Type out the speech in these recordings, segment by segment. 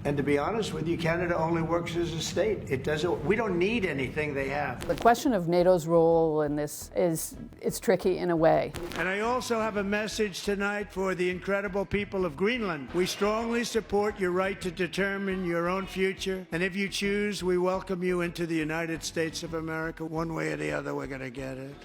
And to be honest with you, Canada only works as a state. We don't need anything they have. The question of NATO's role in this it's tricky in a way. And I also have a message tonight for the incredible people of Greenland. We strongly support your right to determine your own future. And if you choose, we welcome you into the United States of America. One way or the other, we're going to get it.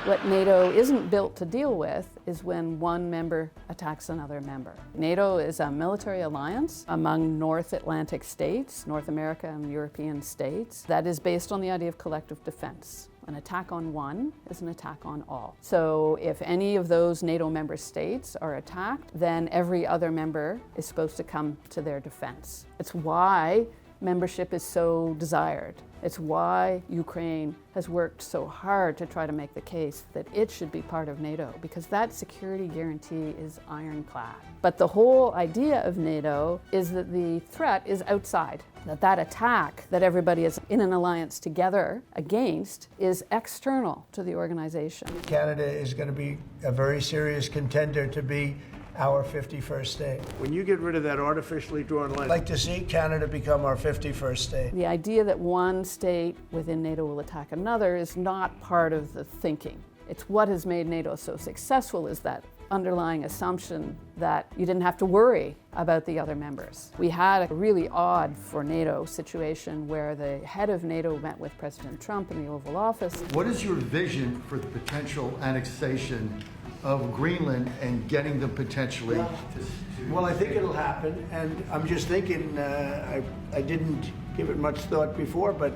What NATO isn't built to deal with is when one member attacks another member. NATO is a military alliance among North Atlantic states, North America and European states, that is based on the idea of collective defense. An attack on one is an attack on all. So if any of those NATO member states are attacked, then every other member is supposed to come to their defense. It's why membership is so desired. It's why Ukraine has worked so hard to try to make the case that it should be part of NATO, because that security guarantee is ironclad. But the whole idea of NATO is that the threat is outside, that attack that everybody is in an alliance together against is external to the organization. Canada is going to be a very serious contender to be our 51st state. When you get rid of that artificially drawn line, I'd like to see Canada become our 51st state. The idea that one state within NATO will attack another is not part of the thinking. It's what has made NATO so successful is that underlying assumption that you didn't have to worry about the other members. We had a really odd for NATO situation where the head of NATO met with President Trump in the Oval Office. What is your vision for the potential annexation of Greenland and getting them potentially Well, I think it'll happen, and I'm just thinking, I didn't give it much thought before, but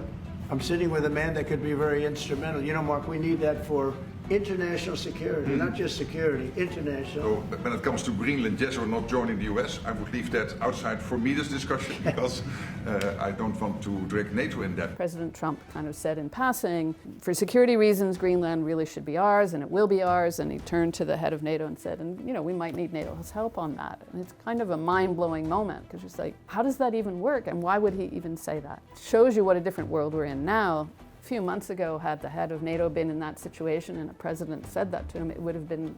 I'm sitting with a man that could be very instrumental. You know, Mark, we need that for international security, not just security, international. So when it comes to Greenland, yes or not joining the US, I would leave that outside for me, this discussion, because I don't want to drag NATO in that. President Trump kind of said in passing, for security reasons, Greenland really should be ours, and it will be ours, and he turned to the head of NATO and said, and you know, we might need NATO's help on that. And it's kind of a mind-blowing moment, because it's like, how does that even work, and why would he even say that? It shows you what a different world we're in now. A few months ago, had the head of NATO been in that situation and a president said that to him, it would have been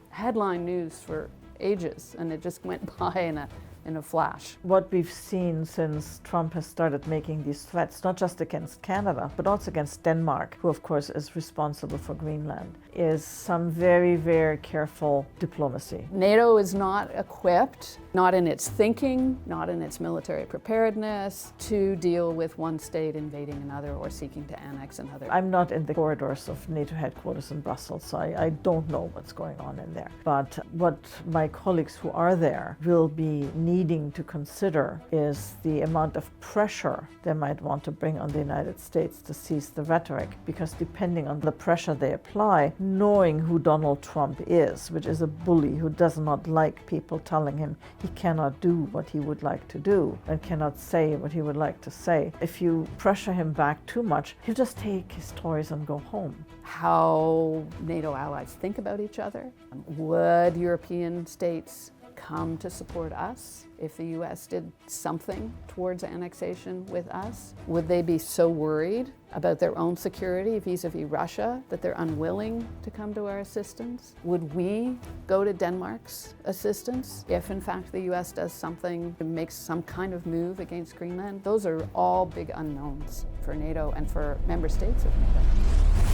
headline news for ages, and it just went by in a flash. What we've seen since Trump has started making these threats, not just against Canada, but also against Denmark, who of course is responsible for Greenland, is some very, very careful diplomacy. NATO is not equipped, not in its thinking, not in its military preparedness, to deal with one state invading another or seeking to annex another. I'm not in the corridors of NATO headquarters in Brussels, so I don't know what's going on in there. But what my colleagues who are there will be needing to consider is the amount of pressure they might want to bring on the United States to cease the rhetoric, because depending on the pressure they apply, knowing who Donald Trump is, which is a bully who does not like people telling him he cannot do what he would like to do and cannot say what he would like to say. If you pressure him back too much, he'll just take his toys and go home. How NATO allies think about each other. Would European states come to support us if the US did something towards annexation with us? Would they be so worried about their own security vis-a-vis Russia that they're unwilling to come to our assistance? Would we go to Denmark's assistance if in fact the US does something to make some kind of move against Greenland? Those are all big unknowns for NATO and for member states of NATO.